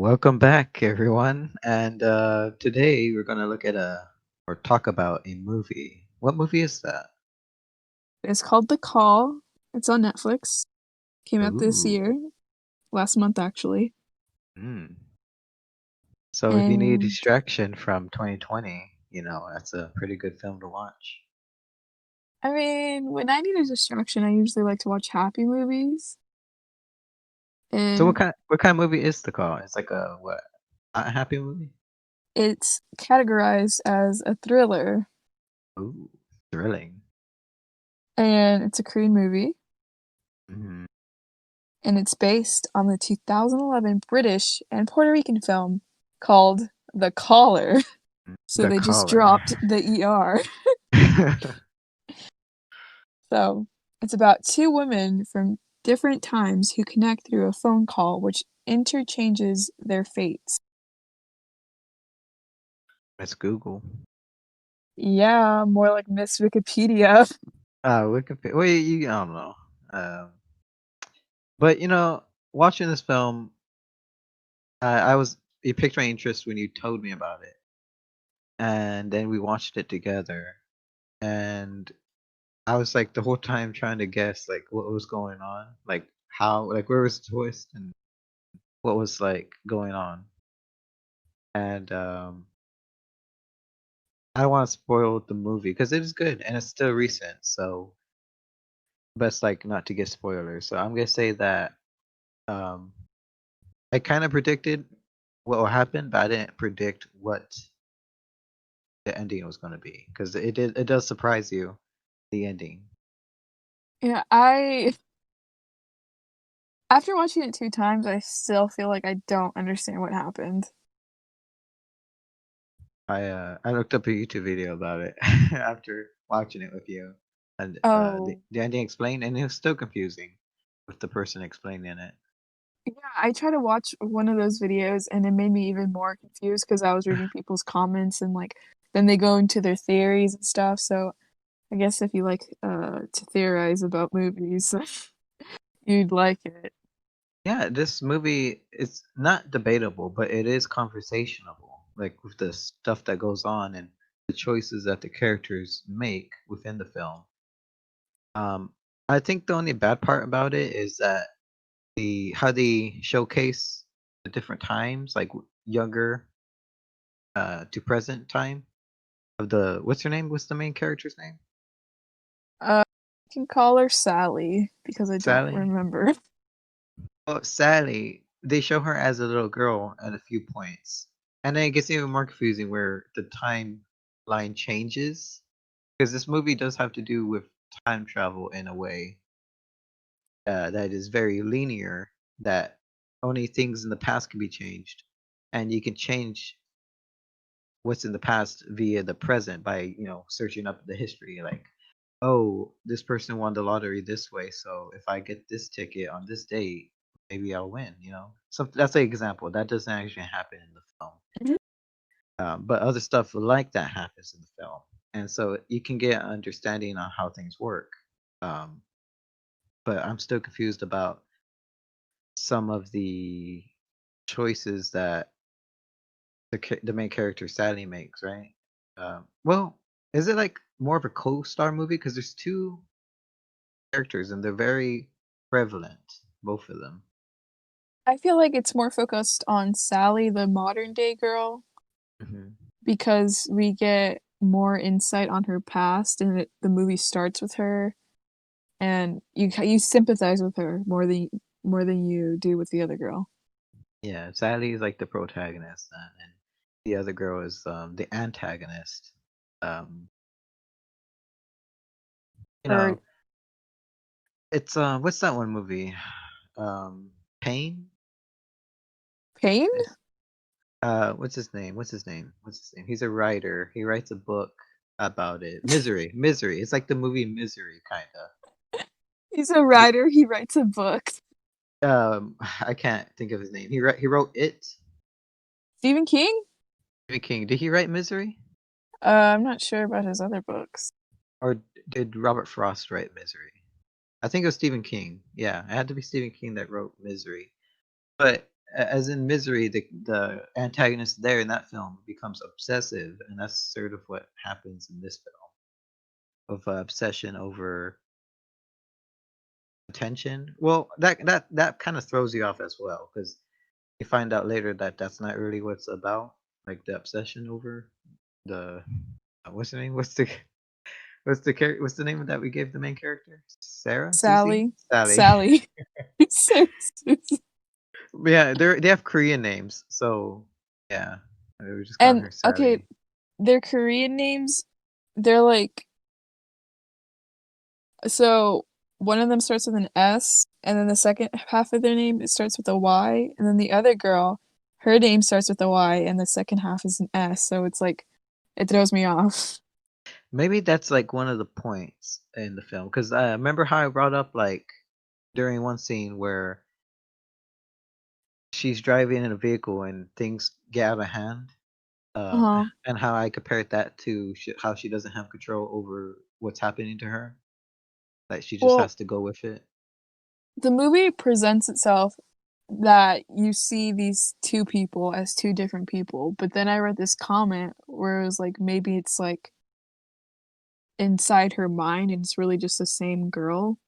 Welcome back, everyone. And today we're gonna look at or talk about a movie. What movie is that? It's called The Call. It's on Netflix. Came out this Ooh. year, last month actually. Mm. So if you need And distraction from 2020, that's a pretty good film to watch. I mean, when I need a distraction, I usually like to watch happy movies. So what And kind of movie is The Call? It's like a what? A happy movie? it's categorized as a thriller. Ooh, thrilling. And it's a Korean movie. Mm. And it's based on the 2011 British and Puerto Rican film called The Caller. So The they just Caller. dropped the ER. So it's about two women from different times who connect through a phone call, which interchanges their fates. It's Google. Yeah, more like Miss Wikipedia. Wikipedia. Well, I don't know. Um, but watching this film, I was it piqued my interest when you told me about it, and then we watched it together, and I was like the whole time trying to guess like what was going on, like how, like where was the twist and what was like going on, and I don't want to spoil the movie because it is good and it's still recent, so best like not to get spoilers. So I'm gonna say that um, I kind of predicted what will happen, but I didn't predict what the ending was going to be because it does surprise you, the ending. Yeah, I after watching it two times, I still feel like I don't understand what happened. I looked up a YouTube video about it after watching it with you, and Oh, the ending explained, and it was still confusing with the person explaining it. yeah, I tried to watch one of those videos and it made me even more confused because I was reading people's comments and like then they go into their theories and stuff. So I guess if you like to theorize about movies, you'd like it. Yeah, this movie is not debatable, but it is conversational, like with the stuff that goes on and the choices that the characters make within the film. Um, I think the only bad part about it is that the how they showcase the different times, like younger to present time of the what's her name? What's the main character's name? You can call her Sally because I don't Sally. remember. Well, Sally, they show her as a little girl at a few points, and then it gets even more confusing where the timeline changes because this movie does have to do with time travel in a way that is very linear. That only things in the past can be changed, and you can change what's in the past via the present by searching up the history, like, oh, this person won the lottery this way, so if I get this ticket on this date, maybe I'll win. So that's an example that doesn't actually happen in the film, Mhm. but other stuff like that happens in the film, and so you can get an understanding on how things work. um, but I'm still confused about some of the choices that the main character Sally makes, right? Well, is it like more of a co-star movie? Because there's two characters and they're very prevalent, both of them. I feel like it's more focused on Sally, the modern day girl, Hmm. because we get more insight on her past, and the movie starts with her, and you sympathize with her more than you do with the other girl. Yeah, Sally is like the protagonist, and the other girl is the antagonist. Um, you Or know, it's what's that one movie? Pain. Pain? It's, what's his name? What's his name? What's his name? He's a writer. He writes a book about it. Misery. Misery. It's like the movie Misery, kind of. He's a writer. He writes a book. I can't think of his name. He wrote it. Stephen King? Stephen King. Did he write Misery, I'm not sure about his other books. or did Robert Frost write Misery? I think it was Stephen King. Yeah, it had to be Stephen King that wrote Misery. But as in Misery, the antagonist there in that film becomes obsessive, and that's sort of what happens in this film of obsession over attention. Well, that kind of throws you off as well because you find out later that that's not really what it's about, like the obsession over the what's the name? What's the name that we gave the main character? Sarah? Susie? Sally. Sally. Sally. So Yeah, they have Korean names, so yeah, we were just calling and her okay, Sally. their Korean names, they're like so one of them starts with an S, and then the second half of their name it starts with a Y, and then the other girl, her name starts with a Y, and the second half is an S. So it's like it throws me off. Maybe that's like one of the points in the film because remember how I brought up like during one scene where she's driving in a vehicle and things get out of hand, Uh-huh. and how I compared that to how she doesn't have control over what's happening to her, like she just Well, has to go with it. the movie presents itself that you see these two people as two different people, but then I read this comment where it was like maybe it's like inside her mind and it's really just the same girl.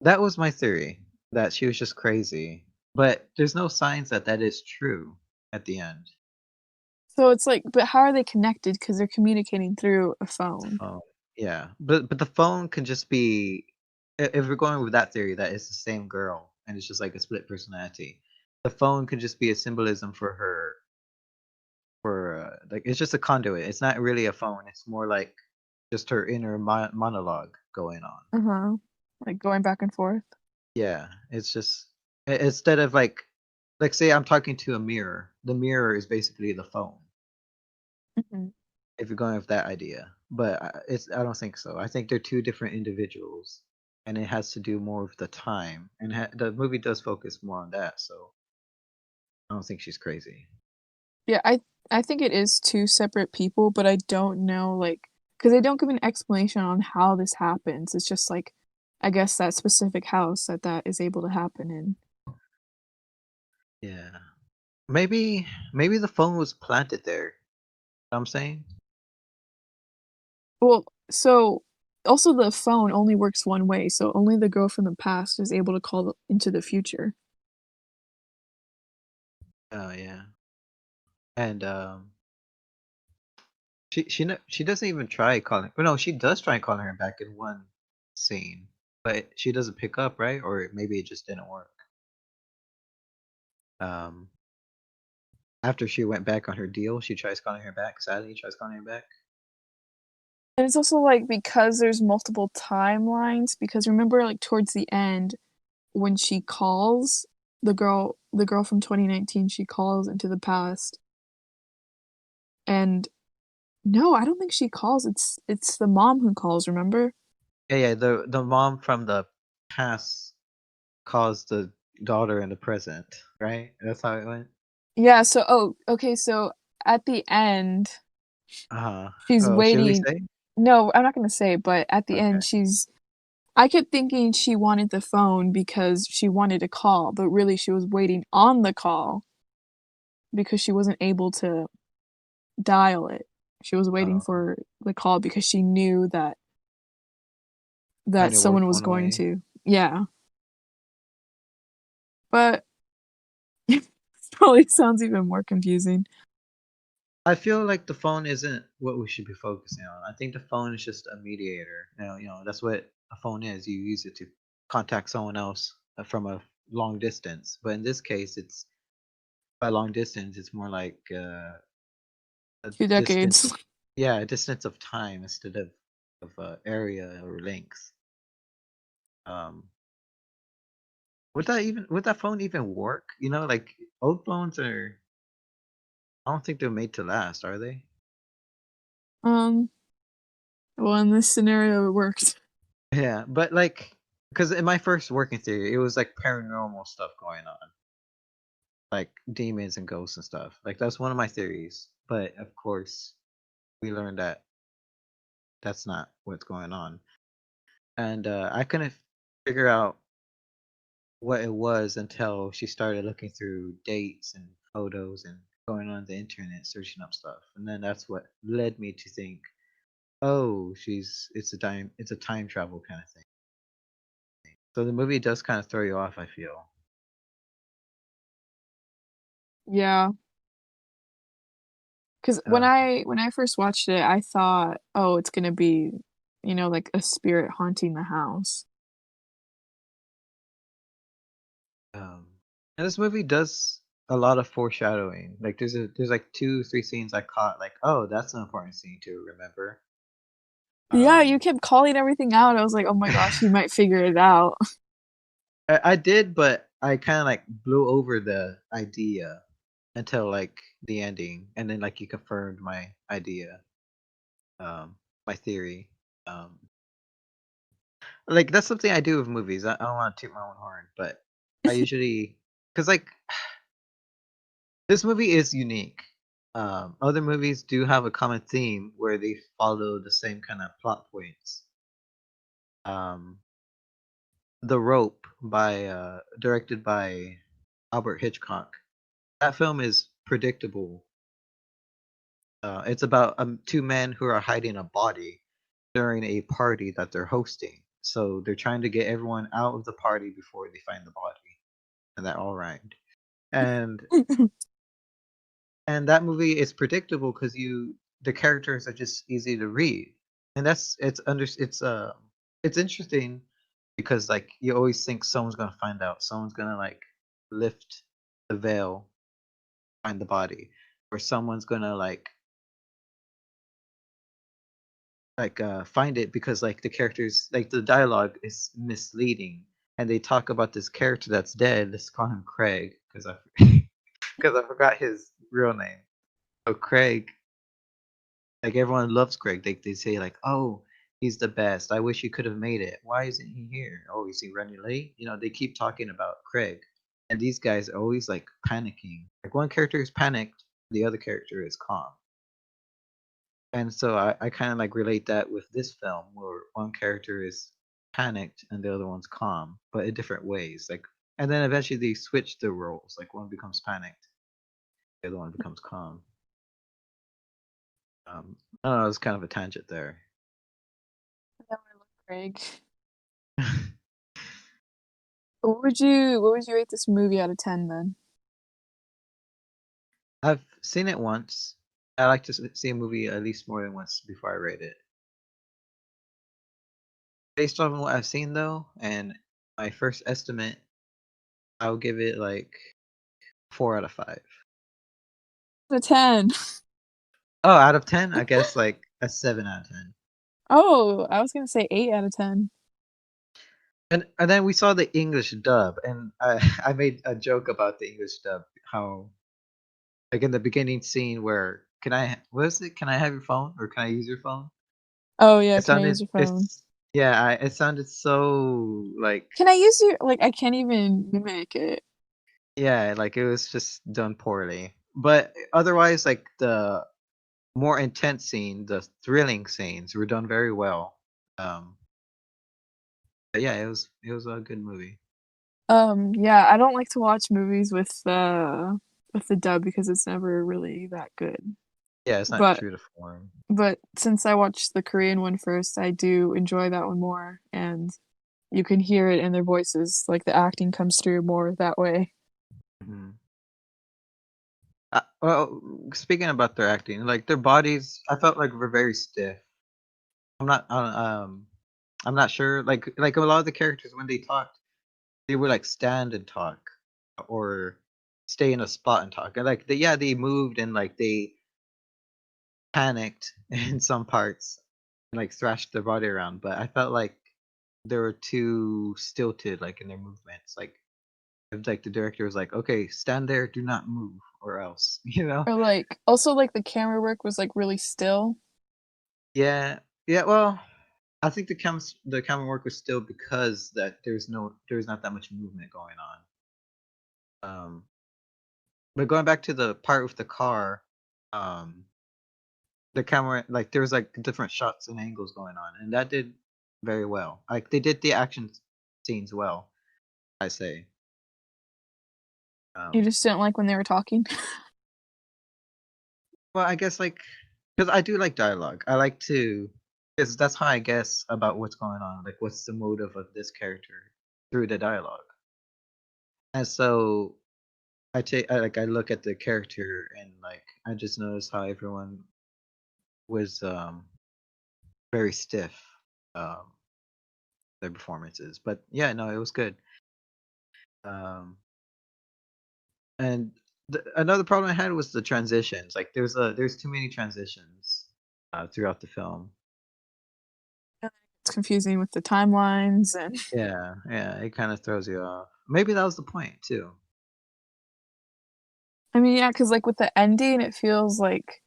That was my theory, that she was just crazy, but there's no signs that that is true at the end. So it's like, but how are they connected? Because they're communicating through a phone. Oh, yeah, but the phone can just be if we're going with that theory that it's the same girl and it's just like a split personality. The phone could just be a symbolism for her for like it's just a conduit. It's not really a phone. It's more like just her inner monologue going on. Uh-huh. Like going back and forth. Yeah, it's just instead of like say I'm talking to a mirror. The mirror is basically the phone. Hmm. If you're going with that idea, but I don't think so. I think they're two different individuals, and it has to do more with the time. And the movie does focus more on that, so I don't think she's crazy. Yeah, I think it is two separate people, but I don't know like because they don't give an explanation on how this happens. It's just like I guess that specific house that is able to happen in. Yeah, maybe the phone was planted there. You know what I'm saying. Well, so also the phone only works one way, so only the girl from the past is able to call into the future. Oh yeah, and she doesn't even try calling. Well, no, she does try calling her back in one scene, but she doesn't pick up, right? Or maybe it just didn't work. Um, After she went back on her deal, she tries calling her back. Sally tries calling her back. And it's also like because there's multiple timelines, because remember like towards the end when she calls the girl from 2019, she calls into the past and no, I don't think she calls. It's the mom who calls, remember? Yeah, yeah. The mom from the past calls the daughter in the present, right? That's how it went. Yeah, so oh, okay, so at the end Uh huh. she's Oh, should we waiting. say? No, I'm not gonna say, but at the Okay. end I kept thinking she wanted the phone because she wanted to call, but really she was waiting on the call because she wasn't able to dial it. She was waiting Oh, for the call because she knew that when it someone worked was one going way. to. Yeah. But it probably sounds even more confusing. I feel like the phone isn't what we should be focusing on. I think the phone is just a mediator. That's what a phone is. You use it to contact someone else from a long distance. But in this case, it's by long distance, it's more like a Two distance decades. of yeah, a distance of time instead of area or length. Um, would that phone even work? Like old phones are. I don't think they're made to last, are they? Um, well, in this scenario, it worked. Yeah, but like, because in my first working theory, it was like paranormal stuff going on, like demons and ghosts and stuff. Like that's one of my theories. But of course, we learned that that's not what's going on, and I couldn't figure out what it was until she started looking through dates and photos and going on the internet searching up stuff. And then that's what led me to think, oh, it's a time travel kind of thing. So the movie does kind of throw you off, I feel. Yeah, because Um, when I first watched it, I thought, oh, it's gonna be, like a spirit haunting the house. um, and this movie does a lot of foreshadowing. Like there's like two, three scenes I caught like, oh, that's an important scene to remember. Yeah, you Um, kept calling everything out. I was like, oh my gosh, he might figure it out. I did, but I kind of like blew over the idea until like the ending, and then like you confirmed my idea, um, my theory. Um, like that's something I do with movies. I don't want to toot my own horn, but I usually because like this movie is unique. Other movies do have a common theme where they follow the same kind of plot points. Um, The Rope by directed by Albert Hitchcock. That film is predictable. It's about two men who are hiding a body during a party that they're hosting. So they're trying to get everyone out of the party before they find the body, and that all rhymed. And and that movie is predictable because the characters are just easy to read, and it's interesting because like you always think someone's gonna find out, someone's gonna like lift the veil, find the body, or someone's gonna find it because like the characters like the dialogue is misleading and they talk about this character that's dead. Let's call him Craig because I because I forgot his real name. So Craig, like everyone loves Craig. They say like, oh, he's the best. I wish he could have made it. Why isn't he here? Oh, is he running late? They keep talking about Craig, and these guys are always like panicking. Like one character is panicked, the other character is calm. And so I kind of like relate that with this film where one character is panicked and the other one's calm, but in different ways. Like, and then eventually they switch the roles. Like one becomes panicked, the other one becomes calm. I don't know, it's kind of a tangent there. Now I love Craig. What would you rate this movie out of 10 then? I've seen it once. I like to see a movie at least more than once before I rate it. Based on what I've seen though, and my first estimate, I'll give it like 4 out of 5. Out of 10. Oh, out of 10, I guess like a 7 out of 10. Oh, I was gonna say 8 out of 10. And then we saw the English dub, and I I made a joke about the English dub, how like in the beginning scene where what is it? Can I have your phone or can I use your phone? Oh yeah, It can I use sounded your phone? it's yeah, it sounded so like Can I use your like I can't even mimic it. yeah, like it was just done poorly. But otherwise, like the more intense scene, the thrilling scenes were done very well. Um, but yeah, it was a good movie. Yeah, I don't like to watch movies with the dub because it's never really that good. Yeah, it's not But true to form. but since I watched the Korean one first, I do enjoy that one more, and you can hear it in their voices, like the acting comes through more that way. Mhm. Well, speaking about their acting, like their bodies, I felt like were very stiff. I'm not, I'm not sure. Like a lot of the characters when they talked, they would like stand and talk, or stay in a spot and talk. And like they moved and like they panicked in some parts, and, like thrashed their body around. But I felt like they were too stilted, like in their movements. Like if like the director was like, okay, stand there, do not move, or else, you know. Or like also like the camera work was like really still. Yeah, yeah. Well, I think the camera work was still because that there's not that much movement going on. But going back to the part with the car, um, the camera like there was like different shots and angles going on, and that did very well. Like they did the action scenes well, I say. You Um, just didn't like when they were talking? well, I guess like because I do like dialogue. I like to because that's how I guess about what's going on. Like, what's the motive of this character through the dialogue. And so I look at the character and like I just notice how everyone was very stiff um their performances. But yeah, no, it was good. Um and another problem I had was the transitions. Like there's too many transitions throughout the film. It's confusing with the timelines and Yeah, yeah, it kind of throws you off. Maybe that was the point too. I mean, yeah, because like with the ending, it feels like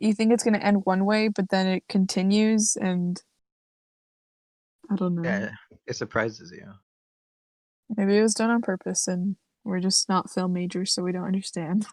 you think it's gonna end one way, but then it continues, and I don't know. Yeah, it surprises you. Maybe it was done on purpose, and we're just not film majors, so we don't understand.